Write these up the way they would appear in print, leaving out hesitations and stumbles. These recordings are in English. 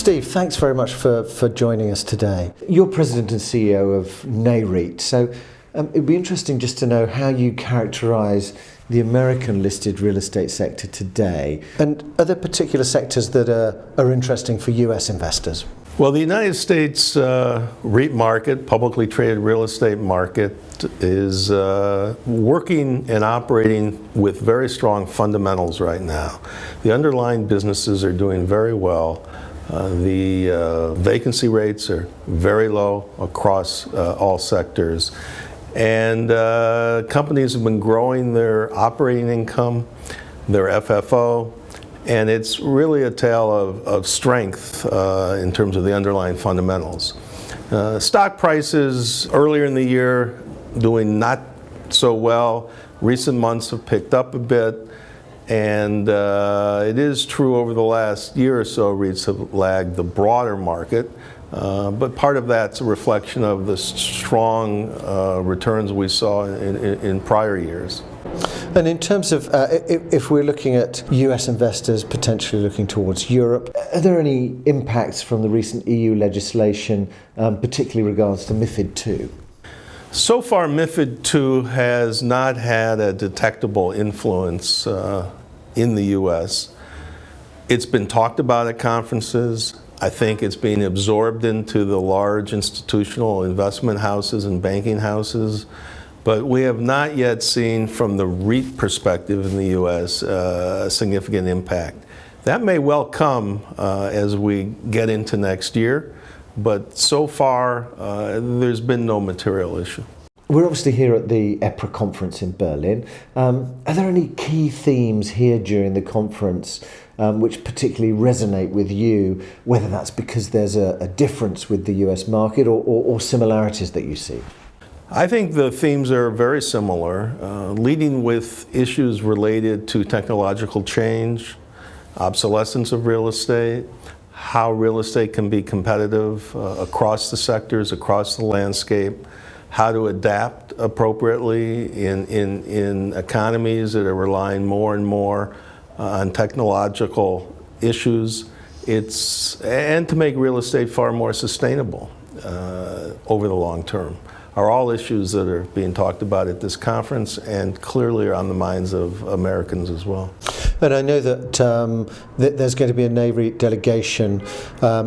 Steve, thanks very much for joining us today. You're President and CEO of Nareit, so it'd be interesting just to know how you characterise the American listed real estate sector today, and are there particular sectors that are interesting for US investors? Well, the United States REIT market, publicly traded real estate market, is working and operating with very strong fundamentals right now. The underlying businesses are doing very well. The vacancy rates are very low across all sectors. And companies have been growing their operating income, their FFO, and it's really a tale of strength in terms of the underlying fundamentals. Stock prices earlier in the year doing not so well. Recent months have picked up a bit, and it is true over the last year or so REITs have lagged the broader market, but part of that's a reflection of the strong returns we saw in prior years. And in terms of, if we're looking at US investors potentially looking towards Europe, are there any impacts from the recent EU legislation, particularly regards to MiFID II? So far, MiFID II has not had a detectable influence in the US. It's been talked about at conferences. I think it's being absorbed into the large institutional investment houses and banking houses. But we have not yet seen, from the REIT perspective in the U.S., a significant impact. That may well come as we get into next year, but so far there's been no material issue. We're obviously here at the EPRA conference in Berlin. Are there any key themes here during the conference which particularly resonate with you, whether that's because there's a difference with the US market or similarities that you see? I think the themes are very similar, leading with issues related to technological change, obsolescence of real estate, how real estate can be competitive across the sectors, across the landscape, how to adapt appropriately in economies that are relying more and more on technological issues, and to make real estate far more sustainable over the long term. Are all issues that are being talked about at this conference and clearly are on the minds of Americans as well. And I know that there's going to be a Nareit delegation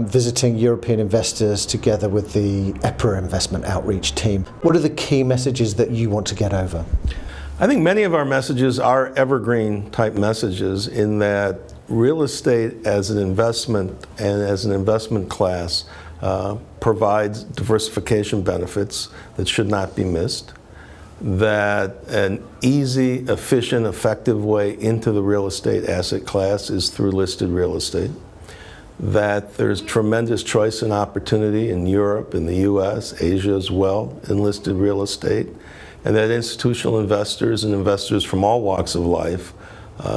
visiting European investors together with the EPRA investment outreach team. What are the key messages that you want to get over? I think many of our messages are evergreen type messages, in that real estate as an investment and as an investment class provides diversification benefits that should not be missed, that an easy, efficient, effective way into the real estate asset class is through listed real estate, that there's tremendous choice and opportunity in Europe, in the US, Asia as well, in listed real estate, and that institutional investors and investors from all walks of life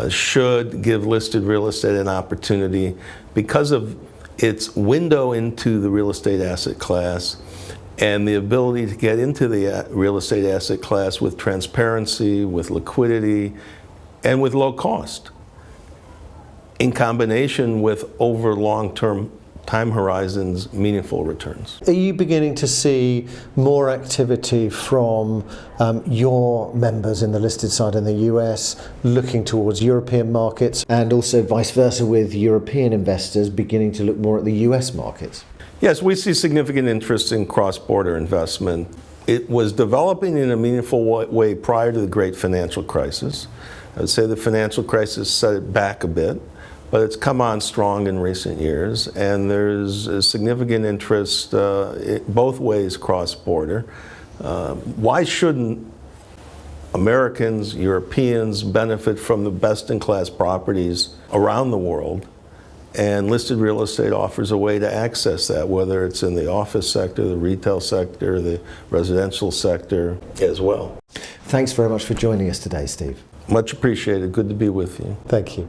should give listed real estate an opportunity because of its window into the real estate asset class and the ability to get into the real estate asset class with transparency, with liquidity, and with low cost, in combination with over long-term time horizons, meaningful returns. Are you beginning to see more activity from your members in the listed side in the US looking towards European markets, and also vice versa with European investors beginning to look more at the US markets? Yes, we see significant interest in cross-border investment. It was developing in a meaningful way prior to the great financial crisis. I would say the financial crisis set it back a bit, but it's come on strong in recent years, and there's a significant interest both ways cross-border. Why shouldn't Americans, Europeans benefit from the best-in-class properties around the world? And listed real estate offers a way to access that, whether it's in the office sector, the retail sector, the residential sector as well. Thanks very much for joining us today, Steve. Much appreciated. Good to be with you. Thank you.